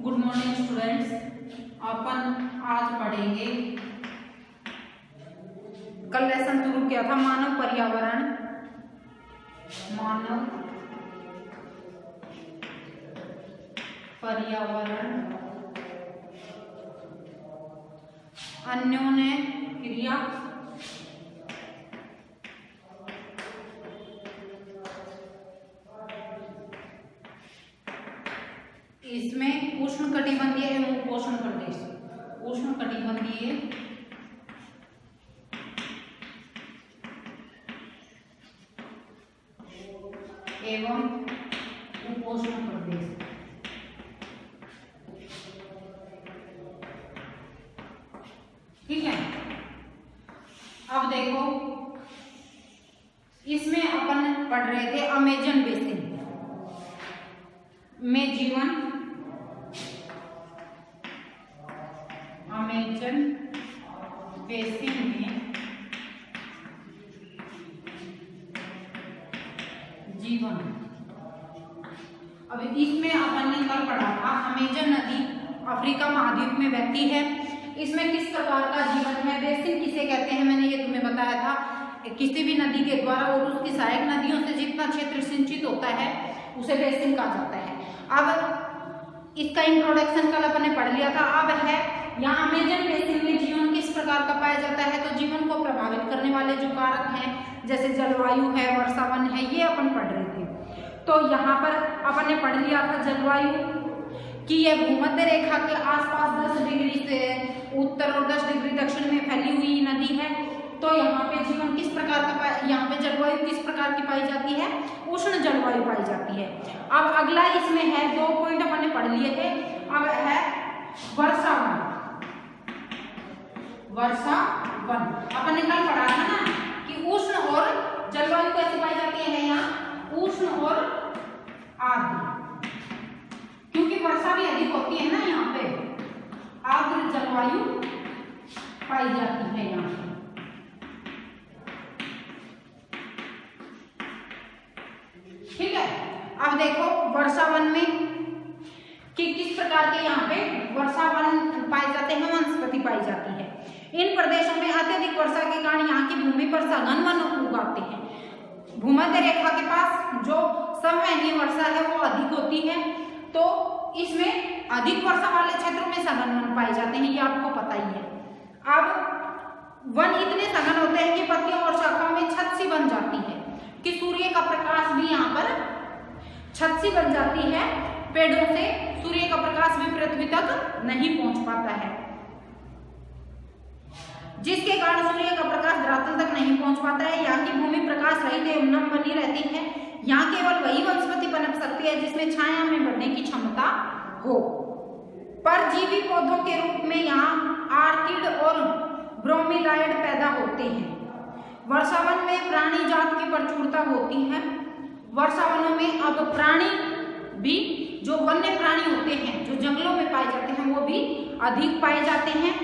Good morning students. अपन आज पढ़ेंगे, कल लेसन शुरू किया था मानव पर्यावरण, अन्योन्य क्रिया, इसमें उष्णकटिबंधीय एवं उपोष्ण प्रदेश, उष्णकटिबंधीय एवं उपोष्ण प्रदेश। ठीक है, अब देखो इसमें अपन पढ़ रहे थे अमेजन बेसिन में जीवन, अमेजन बेसिन में जीवन। अब इसमें अपन ने कल पढ़ा था अमेजन नदी अफ्रीका महाद्वीप में बहती है। इसमें किस प्रकार का जीवन है, बेसिन किसे कहते हैं, मैंने ये तुम्हें बताया था। किसी भी नदी के द्वारा और उसकी सहायक नदियों से जितना क्षेत्र सिंचित होता है उसे बेसिन कहा जाता है। अब इसका इंट्रोडक्शन कल अपन ने पढ़ लिया था। अब है यहाँ अमेजन बेसिन में जीवन किस प्रकार का पाया जाता है, तो जीवन को प्रभावित करने वाले जो कारक हैं जैसे जलवायु है, वर्षावन है, ये अपन पढ़ रहे थे। तो यहाँ पर अपन ने पढ़ लिया था जलवायु कि यह भूमध्य रेखा के आसपास 10 डिग्री से उत्तर और 10 डिग्री दक्षिण में फैली हुई नदी है। तो यहाँ पे जीवन किस प्रकार का, यहाँ पे जलवायु किस प्रकार की पाई जाती है, उष्ण जलवायु पाई जाती है। अब अगला इसमें है, 2 पॉइंट अपन ने पढ़ लिए थे। अब है वर्षावन। वर्षावन अपन ने कल पढ़ा था ना कि उष्ण और जलवायु कैसे पाई जाती है, यहाँ उष्ण और आर्द्र, क्योंकि वर्षा भी अधिक होती है ना, यहाँ पे आर्द्र जलवायु पाई जाती है यहाँ पे। ठीक है, अब देखो वर्षावन में कि किस प्रकार के यहाँ पे वर्षावन पाए जाते हैं, वनस्पति पाई जाती है। इन प्रदेशों में अत्यधिक वर्षा के कारण यहाँ की भूमि पर सघन वन उगाते हैं। भूमध्य रेखा के पास जो समवहनीय वर्षा है वो अधिक होती है, तो इसमें अधिक वर्षा वाले क्षेत्रों में सघन वन पाए जाते हैं, ये आपको पता ही है। अब वन इतने सघन होते हैं कि पत्तियों और शाखाओं में छत सी बन जाती है कि सूर्य का प्रकाश भी यहाँ पर छत सी बन जाती है। पेड़ों से सूर्य का प्रकाश भी पृथ्वी तक नहीं पहुंच पाता है, जिसके कारण सूर्य का प्रकाश धरातल तक नहीं पहुंच पाता है। यहाँ की भूमि प्रकाश रहित एवं नम बनी रहती है। यहाँ केवल वही वनस्पति पनप सकती है जिसमें छाया में बढ़ने की क्षमता हो। परजीवी पौधों के रूप में यहाँ आर्किड और ब्रोमीलाइड पैदा होते हैं। वर्षावन में प्राणी जात की प्रचुरता होती है। वर्षावनों में अब प्राणी भी, जो वन्य प्राणी होते हैं जो जंगलों में पाए जाते हैं, वो भी अधिक पाए जाते हैं।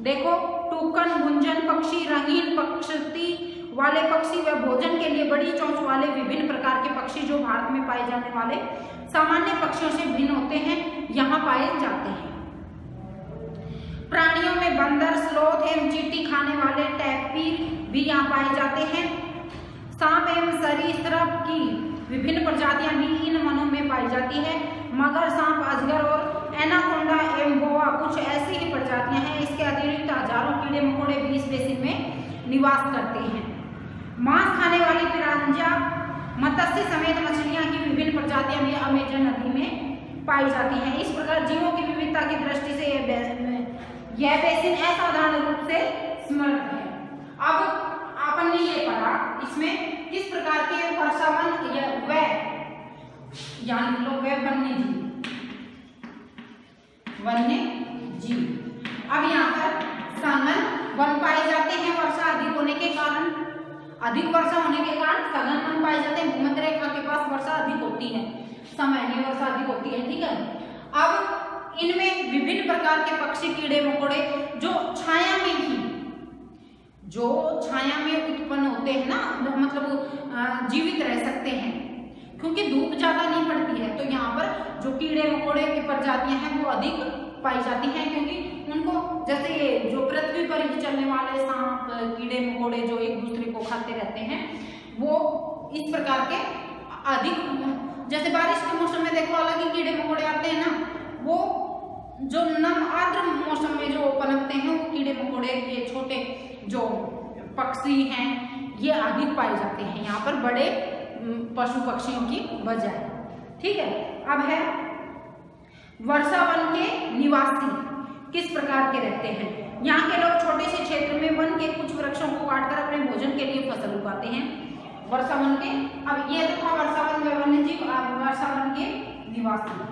देखो टूकन, गुंजन पक्षी, रंगीन पक्षी वाले पक्षी व भोजन के लिए बड़ी चोंच वाले विभिन्न प्रकार के पक्षी जो भारत में पाए जाने वाले सामान्य पक्षियों से भिन्न होते हैं, यहाँ पाए जाते हैं। प्राणियों में बंदर, स्लोथ एवं चींटी खाने वाले टैपीर भी यहाँ पाए जाते हैं। सांप एवं सरीसृप की विभिन्न प्रजातियां भी इन वनों में पाई जाती है। मगर, सांप, अजगर और एनाकोंडा एवं बोआ कुछ ऐसी ही प्रजातियां हैं। इसके अतिरिक्त हजारों कीड़े मकोड़े भी इस बेसिन में निवास करते हैं। मांस खाने वाली पिरांजा, मत्स्य समेत मछलियां की विभिन्न प्रजातियां भी अमेजन नदी में पाई जाती हैं। इस प्रकार जीवों की विविधता की दृष्टि से यह बेसिन असाधारण रूप से समृद्ध है। अब अपन ने ये पढ़ा इसमें किस प्रकार के वर्षावन वन्य जीव। अब यहाँ पर सघन वन पाए जाते हैं। वर्षा अधिक होने के कारण, अधिक वर्षा होने के कारण सघन वन पाए जाते हैं। भूमध्य रेखा के पास वर्षा अधिक होती है, समवहनीय वर्षा अधिक होती है। ठीक है, अब इनमें विभिन्न प्रकार के पक्षी, कीड़े मकोड़े जो छाया में ही, जो छाया में उत्पन्न होते हैं ना, मतलब जीवित रह सकते हैं, क्योंकि धूप ज्यादा नहीं पड़ती है, तो यहाँ पर जो कीड़े मकोड़े की प्रजातियां हैं वो अधिक पाई जाती हैं, क्योंकि उनको जैसे ये जो पृथ्वी पर ही चलने वाले सांप कीड़े मकोड़े जो एक दूसरे को खाते रहते हैं, वो इस प्रकार के अधिक, जैसे बारिश के मौसम में देखो अलग ही कीड़े मकोड़े आते हैं ना, वो जो नम आर्द्र मौसम में जो पनपते हैं वो कीड़े मकोड़े, ये छोटे जो पक्षी हैं ये अधिक पाए जाते हैं यहाँ पर बड़े पशु पक्षियों की बजाय। ठीक है, अब है वर्षा वन के निवासी किस प्रकार के रहते हैं। यहाँ के लोग छोटे से क्षेत्र में वन के कुछ वृक्षों को काटकर अपने भोजन के लिए फसल उगाते हैं। वर्षा वन के, अब ये तो था वर्षा वन में वन्य जीव, वर्षा वन के निवासी।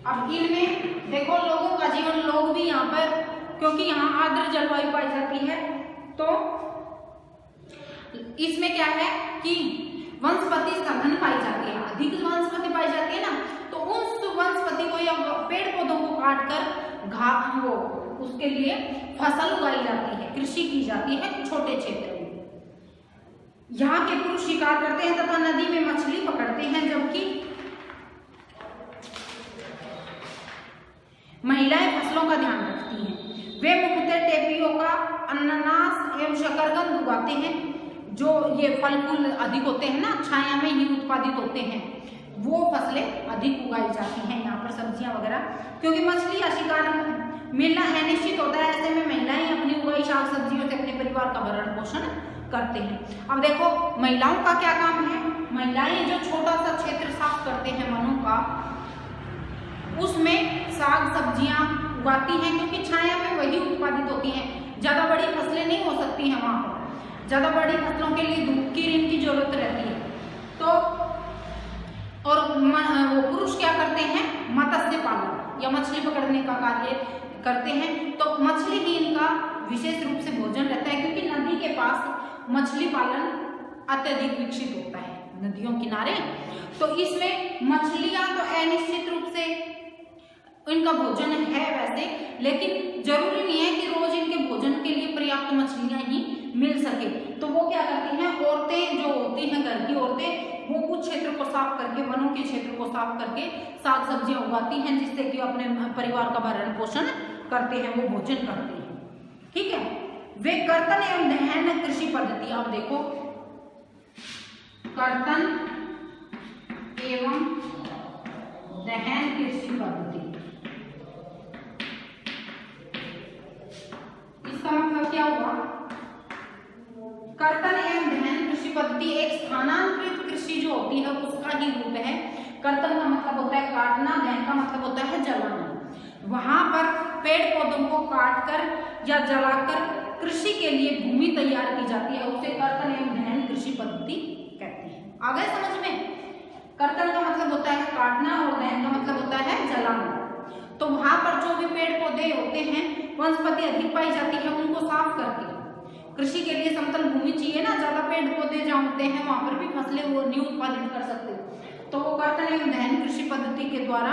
अब इनमें देखो लोगों का जीवन, लोग भी यहाँ पर, क्योंकि यहाँ आर्द्र जलवायु पाई जाती है, तो इसमें क्या है कि वनस्पति सघन पाई जाती है, अधिक वनस्पति पाई जाती है ना, तो उस वनस्पति को या पेड़ पौधों को काटकर घास वो उसके लिए फसल उगाई जाती है, कृषि की जाती है छोटे क्षेत्र में। यहाँ के पुरुष शिकार करते हैं तथा नदी में मछली पकड़ते हैं, जबकि महिलाएं फसलों का ध्यान रखती हैं। वे मुख्यतः टेपियोका, अनानास एवं शकरकंद उगाते हैं। जो ये फल फूल अधिक होते हैं ना, छाया में ही उत्पादित होते हैं, वो फसलें अधिक उगाई जाती हैं यहाँ पर, सब्जियां वगैरह, क्योंकि मछली या शिकार मिलना अनिश्चित होता है। ऐसे में महिलाएं अपनी उगाई साग सब्जियों से अपने परिवार का भरण पोषण करते हैं। अब देखो महिलाओं का क्या काम है, महिलाएं जो छोटा सा क्षेत्र साफ करते हैं वनों का, उसमें साग सब्जियां उगाती हैं, क्योंकि छाया में वही उत्पादित होती हैं। ज्यादा बड़ी फसलें नहीं हो सकती हैं वहां पर, ज्यादा बड़ी फसलों के लिए धूप की ऋण की जरूरत रहती है। तो और वो पुरुष क्या करते हैं, मत्स्य पालन या मछली पकड़ने का कार्य करते हैं। तो मछली ही इनका विशेष रूप से भोजन रहता है, क्योंकि नदी के पास मछली पालन अत्यधिक विकसित होता है, नदियों किनारे। तो इसमें मछलियां तो अनिश्चित रूप से इनका भोजन है वैसे, लेकिन जरूरी नहीं है कि रोज इनके भोजन के लिए पर्याप्त मछलियां ही मिल सके। तो वो क्या करती हैं, औरतें जो होती हैं, घर की औरतें, वो कुछ क्षेत्र को साफ करके, वनों के क्षेत्र को साफ करके साग सब्जियां उगाती हैं, जिससे कि अपने परिवार का भरण पोषण करते हैं, वो भोजन करते हैं। ठीक है, वे कर्तन एवं दहन कृषि पद्धति, आप देखो कर्तन एवं दहन कृषि पद्धति, इसका मतलब क्या हुआ, कर्तन एवं दहन कृषि पद्धति एक स्थानांतरित कृषि जो होती है उसका ही रूप है। कर्तन का मतलब होता है काटना, दहन का मतलब होता है जलाना। वहां पर पेड़ पौधों को काटकर या जलाकर कृषि के लिए भूमि तैयार की जाती है, उसे कर्तन एवं दहन कृषि पद्धति कहते हैं। आ गए समझ में? कर्तन का मतलब होता है काटना और दहन का मतलब होता है जलाना। तो वहां पर जो भी पेड़ पौधे होते हैं, वनस्पति अधिक पाई जाती है, उनको साफ करके, कृषि के लिए समतल भूमि चाहिए ना, ज्यादा पेड़ पौधे जहाँ होते हैं वहां पर भी फसलें वो नहीं उत्पादित कर सकते, तो वो कर्तन एवं दहन कृषि पद्धति के द्वारा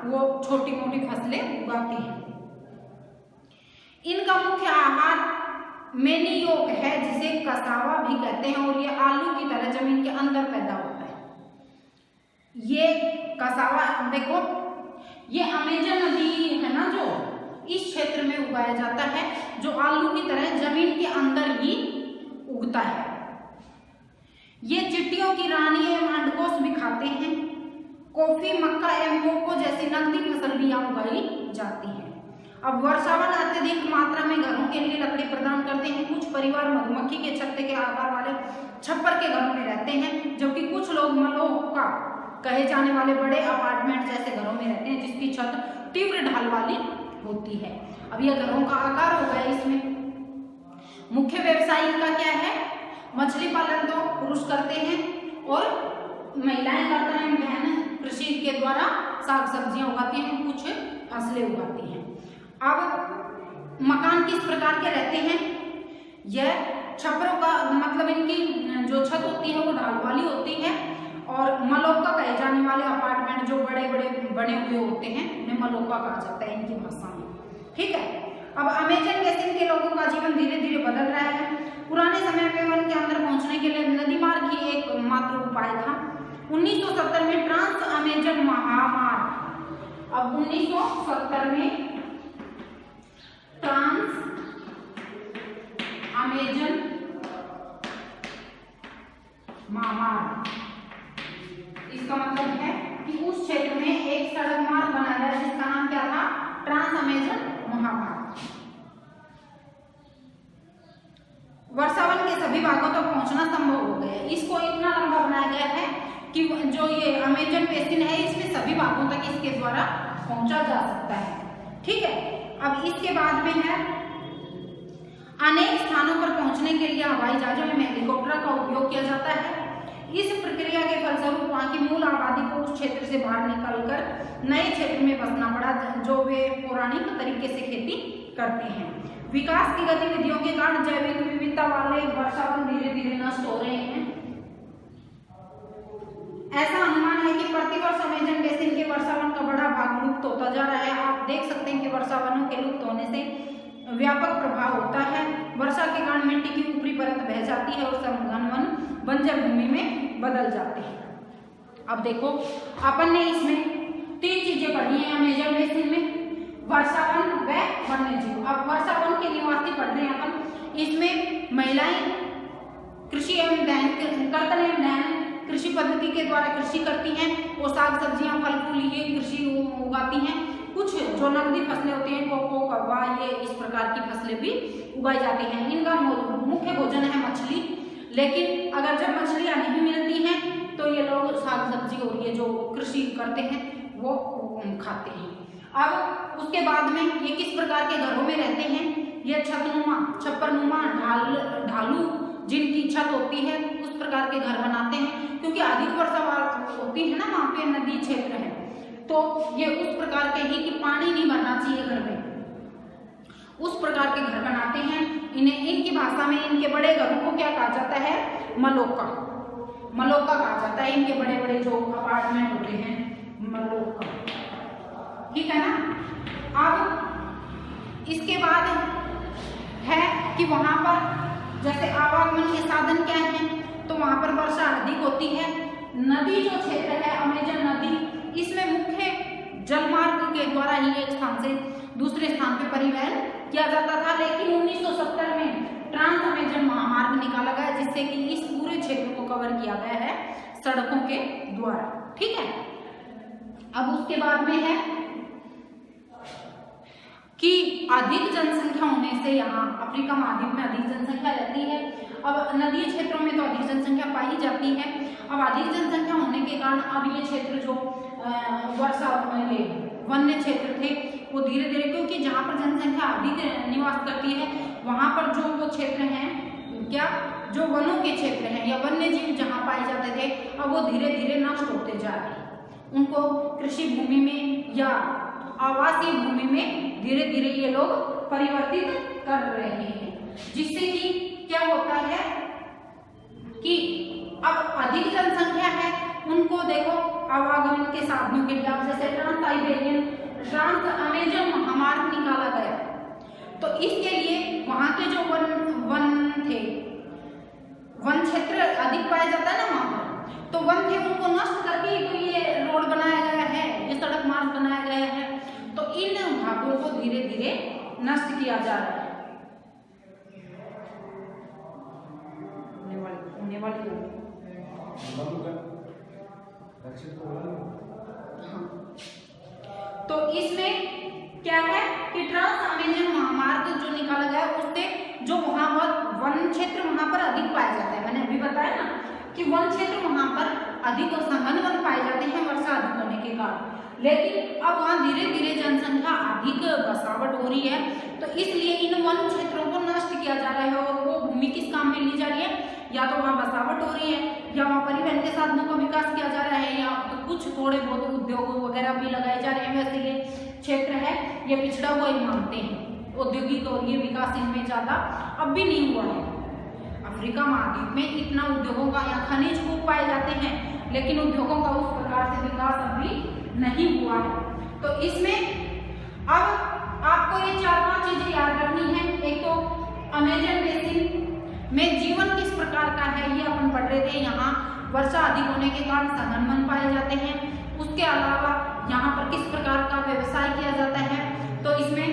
वो छोटी मोटी फसलें उगाती हैं। इनका मुख्य आहार मेनियोग है, जिसे कसावा भी कहते हैं, और ये आलू की तरह जमीन के अंदर पैदा होता है। ये कसावा देखो, ये अमेजन नदी है ना, जो इस क्षेत्र में उगाया जाता है, जो आलू की तरह जमीन के अंदर ही उगता है। ये चिट्टियों की रानी एवं अंडकोष भी खाते हैं। कॉफी, मक्का एवं कोको जैसी नकदी फसल भी यहाँ उगाई जाती है। अब वर्षावन अत्यधिक मात्रा में घरों के लिए लकड़ी प्रदान करते हैं। कुछ परिवार मधुमक्खी के छत्ते के आकार वाले छप्पर के घरों में रहते हैं, जबकि कुछ लोग मलोका कहे जाने वाले बड़े अपार्टमेंट जैसे घरों में रहते हैं, जिसकी छत तीव्र ढाल वाली होती है। अब यह घरों का आकार हो गया। इसमें मुख्य व्यवसाय का क्या है, मछली पालन तो पुरुष करते हैं और महिलाएं करते हैं, बहन कृषि के द्वारा साग सब्जियां उगाती हैं, कुछ फसलें उगाती हैं। अब मकान किस प्रकार के रहते हैं, यह छपरों का मतलब इनकी जो छत होती है वो ढाल वाली होती है, और मलोका कहे जाने वाले अपार्टमेंट जो बड़े बड़े बने हुए होते हैं उन्हें मलोका कहा जाता है इनकी भाषा में। ठीक है, अब अमेजन बेसिन के लोगों का जीवन धीरे धीरे बदल रहा है। पुराने समय में वन के अंदर पहुंचने के लिए नदी मार्ग ही एक मात्र उपाय था। 1970 में ट्रांस अमेजन महामार्ग, अब 1970 में ट्रांस अमेजन महामार्ग, इसका मतलब है कि उस क्षेत्र में एक सड़क मार्ग बनाया गया जिसका नाम क्या था, ट्रांस अमेजन महामार्ग। वर्षावन के सभी भागों तक पहुंचना संभव हो गया। इसको इतना लंबा बनाया गया है कि जो ये अमेजन बेसिन है इसमें सभी भागों तक इसके द्वारा पहुंचा जा सकता है। ठीक है, अब इसके बाद में है अनेक स्थानों पर पहुंचने के लिए हवाई जहाजों में हेलीकॉप्टर का उपयोग किया जाता है। इस प्रक्रिया के फलस्वरूप वहां की मूल आबादी को उस क्षेत्र से बाहर निकलकर नए क्षेत्र में बसना पड़ा, जो वे पौराणिक तरीके से खेती करते हैं। विकास की गतिविधियों के कारण जैविक विविधता वाले वर्षावन धीरे धीरे नष्ट हो रहे हैं। ऐसा अनुमान है कि प्रतिवर्ष अमेजन बेसिन के वर्षावन का बड़ा भाग लुप्त होता जा रहा है। आप देख सकते हैं कि वर्षावनों के लुप्त होने से व्यापक प्रभाव होता है। वर्षा के कारण मिट्टी की ऊपरी परत बह जाती है और घन वन बंजर भूमि में बदल जाते हैं। अब देखो, अपन ने इसमें 3 चीजें पढ़ी हैं अमेजन बेसिन में, वर्षावन व वन्यजीव। अब वर्षावन के निवासी पढ़ रहे हैं अपन। इसमें महिलाएं कृषि एवं कर्तन एवं ध्यान कृषि पद्धति के द्वारा कृषि करती हैं। वो साग सब्जियां फल फूल ये कृषि उगाती हैं। कुछ जो नकदी फसलें होती हैं, कोको कौवा ये इस प्रकार की फसलें भी उगाई जाती हैं। इनका मुख्य भोजन है मछली, लेकिन अगर जब मछलियां नहीं मिलती हैं तो ये लोग साग सब्जी और ये जो कृषि करते हैं वो खाते हैं। अब उसके बाद में ये किस प्रकार के घरों में रहते हैं, ये छतनुमा छप्परनुमा ढालू जिनकी छत होती है उस प्रकार के घर बनाते हैं, क्योंकि अधिक वर्षा होती है ना वहाँ पे, नदी क्षेत्र है, तो ये उस प्रकार के ही कि पानी नहीं भरना चाहिए घर में, उस प्रकार के घर बनाते हैं। इन्हें इनकी भाषा में इनके बड़े घरों को क्या कहा जाता है, मलोका, मलोका कहा जाता है। इनके बड़े बड़े जो अपार्टमेंट होते हैं मलोका, ठीक है ना। अब इसके बाद है कि वहां पर जैसे आवागमन के साधन क्या हैं, तो वहां पर वर्षा अधिक होती है। नदी जो क्षेत्र है अमेजन नदी, इसमें मुख्य जलमार्ग के द्वारा ही एक स्थान से दूसरे स्थान पे परिवहन किया जाता था, लेकिन 1970 में ट्रांस अमेजन महामार्ग निकाला गया जिससे कि इस पूरे क्षेत्र को कवर किया गया है सड़कों के द्वारा। ठीक है, अब उसके बाद में है कि अधिक जनसंख्या होने से यहाँ अफ्रीका महाद्वीप में अधिक जनसंख्या रहती है। अब नदीय क्षेत्रों में तो अधिक जनसंख्या पाई जाती है। अब अधिक जनसंख्या होने के कारण अब ये क्षेत्र जो वर्षा ये वन्य क्षेत्र थे वो धीरे धीरे, क्योंकि जहाँ पर जनसंख्या अधिक निवास करती है वहाँ पर जो वो क्षेत्र हैं क्या, जो वनों के क्षेत्र हैं या वन्य जीव जहाँ पाए जाते थे, अब वो धीरे धीरे नष्ट होते जा रहे हैं। उनको कृषि भूमि में या आवासीय भूमि में धीरे धीरे ये लोग परिवर्तित कर रहे हैं, जिससे कि क्या होता है कि अब अधिक जनसंख्या है, उनको देखो आवागमन के साधनों के लिए अब जैसे ट्रांस अमेजन महामार्ग निकाला गया, तो इसके लिए वहां के जो वन थे, वन क्षेत्र अधिक पाया जाता है ना वहां पर, तो वन थे उनको नष्ट करके तो ये रोड बनाया गया है, ये सड़क मार्ग बनाया गया है, तो इन भागों को धीरे धीरे नष्ट किया जा रहा है। तो इसमें क्या है कि ट्रांस अमेजन महामार्ग जो निकाला गया उससे जो वहां वन क्षेत्र वहां पर अधिक पाया जाता है, मैंने अभी बताया ना कि वन क्षेत्र वहां पर अधिक और सघन वन पाए जाते हैं वर्षा अधिक होने के कारण, लेकिन अब वहाँ धीरे धीरे जनसंख्या अधिक बसावट हो रही है, तो इसलिए इन वन क्षेत्रों को नष्ट किया जा रहा है और वो भूमि किस काम में ली जा रही है, या तो वहाँ बसावट हो रही है या वहाँ परिवहन के साधनों का विकास किया जा रहा है, या तो कुछ थोड़े बहुत उद्योग वगैरह भी लगाए जा रहे हैं। वैसे ये क्षेत्र है ये पिछड़ा हुआ ही मानते हैं, औद्योगिक और ये विकास इनमें ज्यादा अब भी नहीं हुआ है। अफ्रीका महाद्वीप में इतना उद्योगों का या खनिज खूब पाए जाते हैं, लेकिन उद्योगों का उस प्रकार से विकास अभी नहीं हुआ है। तो इसमें अब आपको ये 4-5 चीजें याद रखनी है। एक तो अमेजन बेसिन में जीवन किस प्रकार का है ये अपन पढ़ रहे थे। यहाँ वर्षा अधिक होने के कारण संघनन पाए जाते हैं। उसके अलावा यहाँ पर किस प्रकार का व्यवसाय किया जाता है, तो इसमें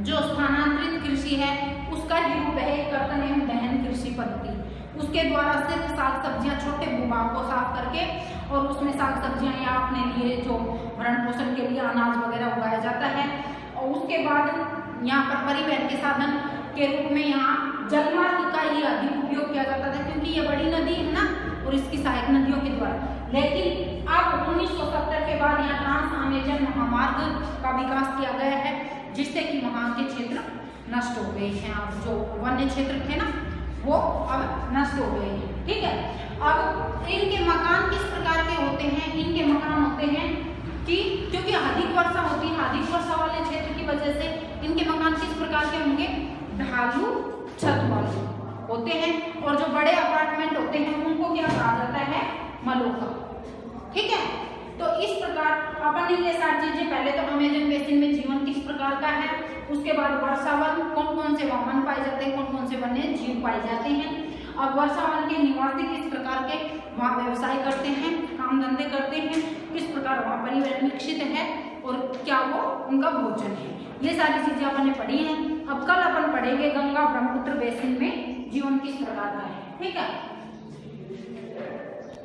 जो स्थानांतरित कृषि है उसका ही रूप है कर्तन एवं दहन कृषि पद्धति। उसके द्वारा सिर्फ साग सब्जियां छोटे भूभाग को साफ करके और उसमें साग सब्जियां या अपने लिए जो भरण पोषण के लिए अनाज वगैरह उगाया जाता है। और उसके बाद यहाँ पर परिवहन के साधन के रूप में यहाँ जलमार्ग का ही अधिक उपयोग किया जाता था, क्योंकि ये बड़ी नदी है ना और इसकी सहायक नदियों के द्वारा। लेकिन अब 1970 के बाद यहाँ ट्रांस अमेजन महामार्ग का विकास किया गया है, जिससे कि वहाँ के क्षेत्र नष्ट हो गए हैं। अब जो वन्य क्षेत्र थे ना वो अब नष्ट हो गए हैं। ठीक है, अब इनके मकान किस प्रकार के होते हैं? इनके मकान होते हैं कि क्योंकि अधिक वर्षा होती है, अधिक वर्षा वाले क्षेत्र की वजह से इनके मकान किस प्रकार के होंगे? ढालू छत वाले होते हैं। और जो बड़े अपार्टमेंट होते हैं उनको क्या कहा जाता है? मलोका। ठीक है, तो इस प्रकार अपन ने ये सारी चीजें, पहले तो अमेजन बेसिन में जीवन किस प्रकार का है, उसके बाद वर्षावन कौन कौन से वाहन पाए जाते हैं, कौन कौन से वन्य जीव पाए जाते हैं, और वर्षावन के निवासी किस प्रकार के वहाँ व्यवसाय करते हैं, काम धंधे करते हैं, किस प्रकार वहाँ परिवहन विकसित है और क्या वो उनका भोजन है। ये सारी चीजें अपन ने पढ़ी हैं। अब कल अपन पढ़ेंगे गंगा ब्रह्मपुत्र बेसिन में जीवन किस प्रकार का है। ठीक है।